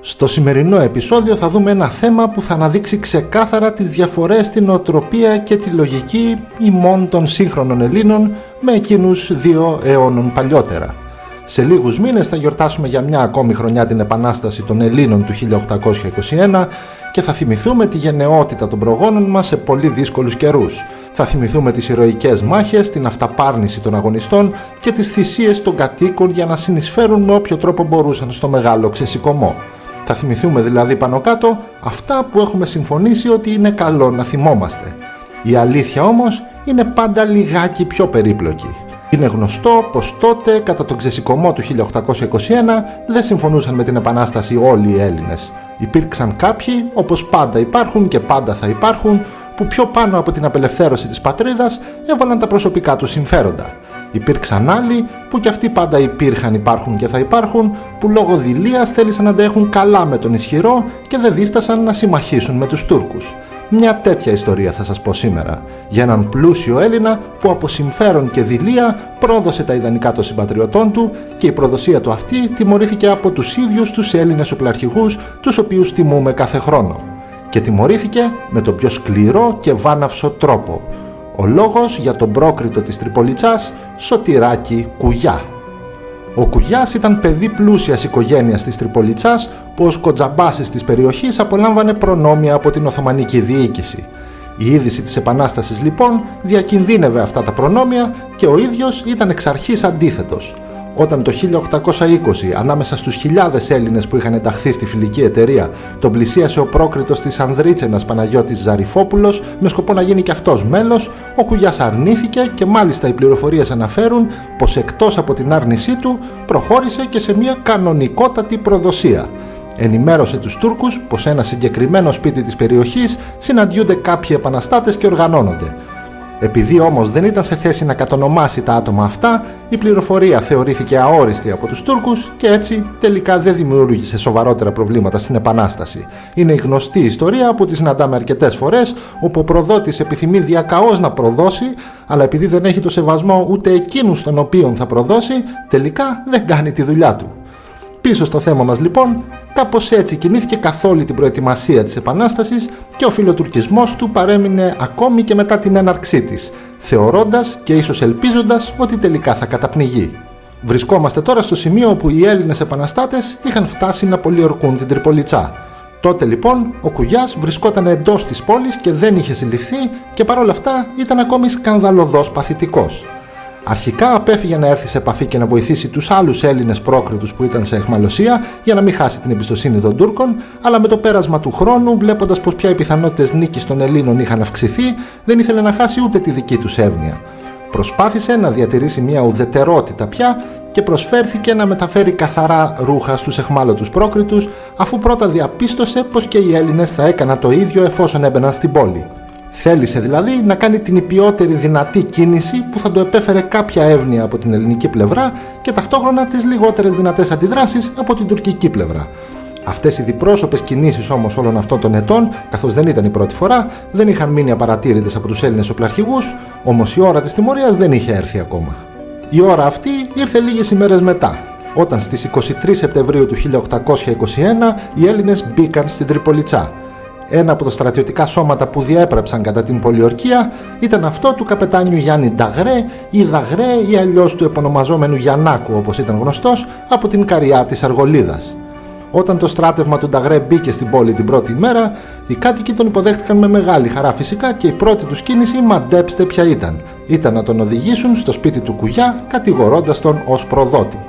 Στο σημερινό επεισόδιο θα δούμε ένα θέμα που θα αναδείξει ξεκάθαρα τις διαφορές στην νοοτροπία και τη λογική ημών των σύγχρονων Ελλήνων με εκείνους 2 αιώνων παλιότερα. Σε λίγους μήνες θα γιορτάσουμε για μια ακόμη χρονιά την Επανάσταση των Ελλήνων του 1821 και θα θυμηθούμε τη γενναιότητα των προγόνων μας σε πολύ δύσκολους καιρούς. Θα θυμηθούμε τις ηρωικές μάχες, την αυταπάρνηση των αγωνιστών και τις θυσίες των κατοίκων για να συνεισφέρουν με όποιο τρόπο μπορούσαν στο μεγάλο ξεσηκωμό. Θα θυμηθούμε δηλαδή πάνω κάτω αυτά που έχουμε συμφωνήσει ότι είναι καλό να θυμόμαστε. Η αλήθεια όμως είναι πάντα λιγάκι πιο περίπλοκη. Είναι γνωστό πως τότε, κατά τον ξεσηκωμό του 1821, δεν συμφωνούσαν με την Επανάσταση όλοι οι Έλληνες. Υπήρξαν κάποιοι, όπως πάντα υπάρχουν και πάντα θα υπάρχουν, που πιο πάνω από την απελευθέρωση της πατρίδας έβαλαν τα προσωπικά τους συμφέροντα. Υπήρξαν άλλοι που κι αυτοί πάντα υπάρχουν και θα υπάρχουν, που λόγω δειλίας θέλησαν να τα έχουν καλά με τον ισχυρό και δεν δίστασαν να συμμαχήσουν με τους Τούρκους. Μια τέτοια ιστορία θα σας πω σήμερα, για έναν πλούσιο Έλληνα που από συμφέρον και δειλία πρόδωσε τα ιδανικά των συμπατριωτών του και η προδοσία του αυτή τιμωρήθηκε από τους ίδιους τους Έλληνες οπλαρχηγούς, τους οποίους τιμούμε κάθε χρόνο. Και τιμωρήθηκε με τον πιο σκληρό και βάναυσο τρόπο. Ο λόγος για τον πρόκριτο της Τριπολιτσάς, Σωτηράκη Κουγιά. Ο Κουγιάς ήταν παιδί πλούσιας οικογένειας της Τριπολιτσάς που ως κοντζαμπάσης της περιοχής απολάμβανε προνόμια από την Οθωμανική διοίκηση. Η είδηση της Επανάστασης λοιπόν διακινδύνευε αυτά τα προνόμια και ο ίδιος ήταν εξ αρχής αντίθετος. Όταν το 1820 ανάμεσα στους χιλιάδες Έλληνες που είχαν ενταχθεί στη φιλική εταιρεία τον πλησίασε ο πρόκριτος της Ανδρίτσενας Παναγιώτης Ζαριφόπουλος με σκοπό να γίνει και αυτός μέλος, ο Κουγιάς αρνήθηκε και μάλιστα οι πληροφορίες αναφέρουν πως εκτός από την άρνησή του προχώρησε και σε μια κανονικότατη προδοσία. Ενημέρωσε τους Τούρκους πως σε ένα συγκεκριμένο σπίτι της περιοχής συναντιούνται κάποιοι επαναστάτες και οργανώνονται. Επειδή όμως δεν ήταν σε θέση να κατονομάσει τα άτομα αυτά, η πληροφορία θεωρήθηκε αόριστη από τους Τούρκους και έτσι τελικά δεν δημιούργησε σοβαρότερα προβλήματα στην Επανάσταση. Είναι η γνωστή ιστορία που τη συναντάμε αρκετές φορές, όπου ο προδότης επιθυμεί διακαώς να προδώσει, αλλά επειδή δεν έχει το σεβασμό ούτε εκείνους των οποίων θα προδώσει, τελικά δεν κάνει τη δουλειά του. Πίσω στο θέμα μας λοιπόν, κάπως έτσι κινήθηκε καθ' όλη την προετοιμασία της Επανάστασης και ο φιλοτουρκισμός του παρέμεινε ακόμη και μετά την έναρξή της, θεωρώντας και ίσως ελπίζοντας ότι τελικά θα καταπνιγεί. Βρισκόμαστε τώρα στο σημείο όπου οι Έλληνες επαναστάτες είχαν φτάσει να πολιορκούν την Τριπολιτσά. Τότε λοιπόν ο Κουγιάς βρισκόταν εντός της πόλης και δεν είχε συλληφθεί και παρόλα αυτά ήταν ακόμη σκανδαλωδώς παθητικός. Αρχικά απέφυγε να έρθει σε επαφή και να βοηθήσει τους άλλους Έλληνες πρόκριτους που ήταν σε αιχμαλωσία για να μην χάσει την εμπιστοσύνη των Τούρκων, αλλά με το πέρασμα του χρόνου, βλέποντας πως πια οι πιθανότητες νίκης των Ελλήνων είχαν αυξηθεί, δεν ήθελε να χάσει ούτε τη δική τους εύνοια. Προσπάθησε να διατηρήσει μια ουδετερότητα πια και προσφέρθηκε να μεταφέρει καθαρά ρούχα στους αιχμάλωτους πρόκριτους, αφού πρώτα διαπίστωσε πως και οι Έλληνες θα έκαναν το ίδιο εφόσον έμπαιναν στην πόλη. Θέλησε δηλαδή να κάνει την υπιότερη δυνατή κίνηση που θα του επέφερε κάποια εύνοια από την ελληνική πλευρά και ταυτόχρονα τις λιγότερες δυνατές αντιδράσεις από την τουρκική πλευρά. Αυτές οι διπρόσωπες κινήσεις όμως όλων αυτών των ετών, καθώς δεν ήταν η πρώτη φορά, δεν είχαν μείνει απαρατήρητες από τους Έλληνες οπλαρχηγούς, όμως η ώρα της τιμωρίας δεν είχε έρθει ακόμα. Η ώρα αυτή ήρθε λίγες ημέρες μετά, όταν στις 23 Σεπτεμβρίου του 1821 οι Έλληνες μπήκαν στην Τριπολιτσά. Ένα από τα στρατιωτικά σώματα που διέπρεψαν κατά την πολιορκία ήταν αυτό του καπετάνιου Γιάννη Νταγρέ ή Δαγρέ ή αλλιώς του επωνομαζόμενου Γιαννάκου όπως ήταν γνωστός από την Καριά της Αργολίδας. Όταν το στράτευμα του Νταγρέ μπήκε στην πόλη την πρώτη ημέρα, οι κάτοικοι τον υποδέχτηκαν με μεγάλη χαρά φυσικά και η πρώτη τους κίνηση, μαντέψτε ποια ήταν να τον οδηγήσουν στο σπίτι του Κουγιά κατηγορώντας τον ως προδότη.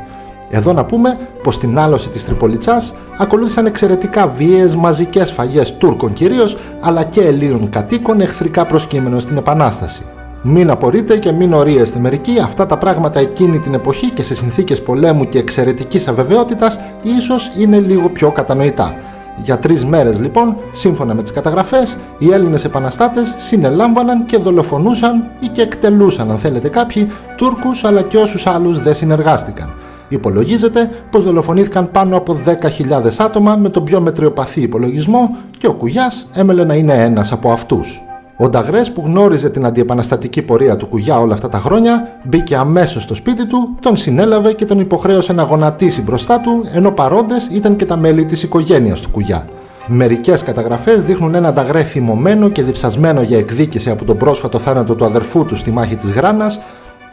Εδώ να πούμε πως στην άλωση της Τριπολιτσάς ακολούθησαν εξαιρετικά βίαιες μαζικές φαγές Τούρκων κυρίως, αλλά και Ελλήνων κατοίκων εχθρικά προσκύμενων στην Επανάσταση. Μην απορείτε και μην ορίεστε μερικοί, αυτά τα πράγματα εκείνη την εποχή και σε συνθήκες πολέμου και εξαιρετικής αβεβαιότητας ίσως είναι λίγο πιο κατανοητά. Για 3 μέρες λοιπόν, σύμφωνα με τις καταγραφές, οι Έλληνες επαναστάτες συνελάμβαναν και δολοφονούσαν ή και εκτελούσαν, αν θέλετε κάποιοι, Τούρκους αλλά και όσους άλλους δεν συνεργάστηκαν. Υπολογίζεται πως δολοφονήθηκαν πάνω από 10.000 άτομα με τον πιο μετριοπαθή υπολογισμό και ο Κουγιάς έμελε να είναι ένας από αυτούς. Ο Νταγρές, που γνώριζε την αντιεπαναστατική πορεία του Κουγιά όλα αυτά τα χρόνια, μπήκε αμέσως στο σπίτι του, τον συνέλαβε και τον υποχρέωσε να γονατίσει μπροστά του, ενώ παρόντες ήταν και τα μέλη της οικογένειας του Κουγιά. Μερικές καταγραφές δείχνουν έναν Νταγρέ θυμωμένο και διψασμένο για εκδίκηση από τον πρόσφατο θάνατο του αδερφού του στη μάχη της Γράνας,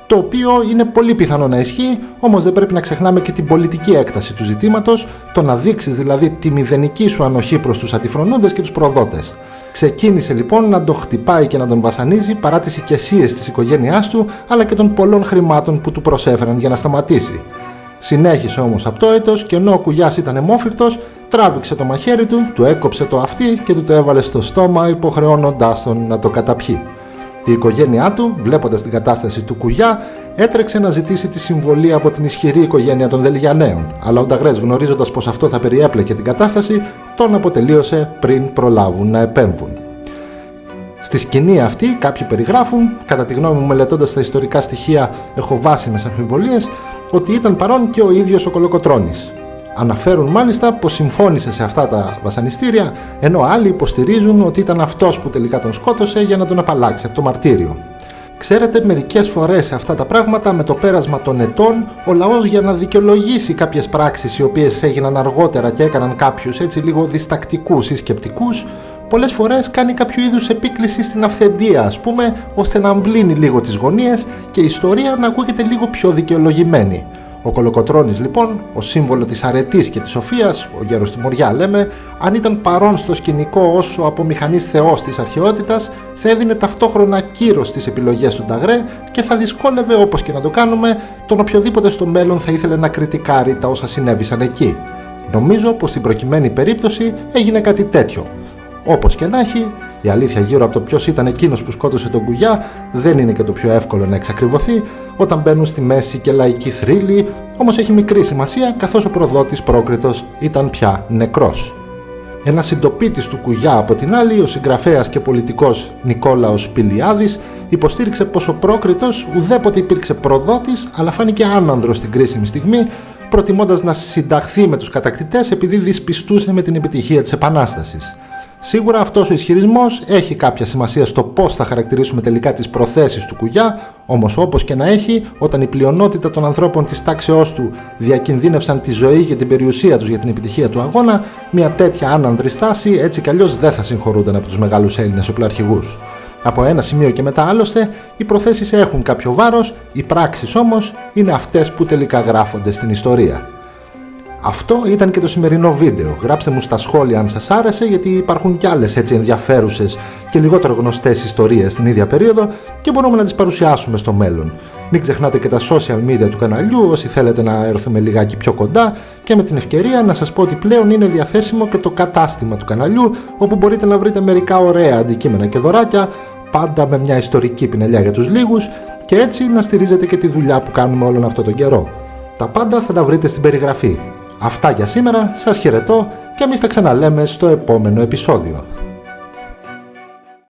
το οποίο είναι πολύ πιθανό να ισχύει, όμως δεν πρέπει να ξεχνάμε και την πολιτική έκταση του ζητήματος, το να δείξεις δηλαδή τη μηδενική σου ανοχή προς τους αντιφρονούντες και τους προδότες. Ξεκίνησε λοιπόν να τον χτυπάει και να τον βασανίζει παρά τις οικεσίες της οικογένειάς του, αλλά και των πολλών χρημάτων που του προσέφεραν για να σταματήσει. Συνέχισε όμως απτόητος και ενώ ο Κουγιάς ήταν αιμόφυρτος, τράβηξε το μαχαίρι του, του έκοψε το αυτί και του το έβαλε στο στόμα, υποχρεώνοντάς τον να το καταπιεί. Η οικογένειά του, βλέποντας την κατάσταση του Κουγιά, έτρεξε να ζητήσει τη συμβολή από την ισχυρή οικογένεια των Δελγιανέων, αλλά ο Νταγρές, γνωρίζοντας πως αυτό θα περιέπλεκε την κατάσταση, τον αποτελείωσε πριν προλάβουν να επέμβουν. Στη σκηνή αυτή, κάποιοι περιγράφουν, κατά τη γνώμη μου μελετώντας τα ιστορικά στοιχεία έχω βάσιμες αμφιβολίες, ότι ήταν παρόν και ο ίδιος ο Κολοκοτρώνης. Αναφέρουν μάλιστα πως συμφώνησε σε αυτά τα βασανιστήρια, ενώ άλλοι υποστηρίζουν ότι ήταν αυτός που τελικά τον σκότωσε για να τον απαλλάξει από το μαρτύριο. Ξέρετε, μερικές φορές σε αυτά τα πράγματα, με το πέρασμα των ετών, ο λαός για να δικαιολογήσει κάποιες πράξεις οι οποίες έγιναν αργότερα και έκαναν κάποιους έτσι λίγο διστακτικούς ή σκεπτικούς, πολλές φορές κάνει κάποιο είδους επίκληση στην αυθεντία, ας πούμε, ώστε να αμβλύνει λίγο τις γωνίες και η ιστορία να ακούγεται λίγο πιο δικαιολογημένη. Ο Κολοκοτρώνης λοιπόν, ο σύμβολο της αρετής και της σοφίας, ο γέρος του Μοριά λέμε, αν ήταν παρόν στο σκηνικό όσο απομηχανής θεός της αρχαιότητας, θα έδινε ταυτόχρονα κύρος στις επιλογές του Νταγρέ και θα δυσκόλευε, όπως και να το κάνουμε, τον οποιοδήποτε στο μέλλον θα ήθελε να κριτικάρει τα όσα συνέβησαν εκεί. Νομίζω πως στην προκειμένη περίπτωση έγινε κάτι τέτοιο. Όπως και να έχει, η αλήθεια γύρω από το ποιος ήταν εκείνος που σκότωσε τον Κουγιά δεν είναι και το πιο εύκολο να εξακριβωθεί όταν μπαίνουν στη μέση και λαϊκοί θρύλοι, όμως έχει μικρή σημασία καθώς ο προδότης πρόκριτος ήταν πια νεκρός. Ένας συντοπίτης του Κουγιά από την άλλη, ο συγγραφέας και πολιτικός Νικόλαος Πηλιάδης, υποστήριξε πως ο πρόκριτος ουδέποτε υπήρξε προδότης, αλλά φάνηκε άνανδρος στην κρίσιμη στιγμή, προτιμώντας να συνταχθεί με τους κατακτητές επειδή δυσπιστούσε με την επιτυχία της Επανάστασης. Σίγουρα αυτός ο ισχυρισμός έχει κάποια σημασία στο πώς θα χαρακτηρίσουμε τελικά τις προθέσεις του Κουγιά, όμως όπως και να έχει, όταν η πλειονότητα των ανθρώπων της τάξεώς του διακινδύνευσαν τη ζωή και την περιουσία τους για την επιτυχία του αγώνα, μια τέτοια άνανδρη στάση έτσι κι αλλιώς δεν θα συγχωρούνταν από τους μεγάλους Έλληνες οπλαρχηγούς. Από ένα σημείο και μετά άλλωστε, οι προθέσεις έχουν κάποιο βάρος, οι πράξεις όμως είναι αυτές που τελικά γράφονται στην ιστορία. Αυτό ήταν και το σημερινό βίντεο. Γράψτε μου στα σχόλια αν σας άρεσε, γιατί υπάρχουν κι άλλες έτσι ενδιαφέρουσες και λιγότερο γνωστές ιστορίες στην ίδια περίοδο και μπορούμε να τις παρουσιάσουμε στο μέλλον. Μην ξεχνάτε και τα social media του καναλιού όσοι θέλετε να έρθουμε λιγάκι πιο κοντά και με την ευκαιρία να σας πω ότι πλέον είναι διαθέσιμο και το κατάστημα του καναλιού, όπου μπορείτε να βρείτε μερικά ωραία αντικείμενα και δωράκια, πάντα με μια ιστορική πινελιά για τους λίγους και έτσι να στηρίζετε και τη δουλειά που κάνουμε όλον αυτόν τον καιρό. Τα πάντα θα τα βρείτε στην περιγραφή. Αυτά για σήμερα, σας χαιρετώ και εμείς τα ξαναλέμε στο επόμενο επεισόδιο.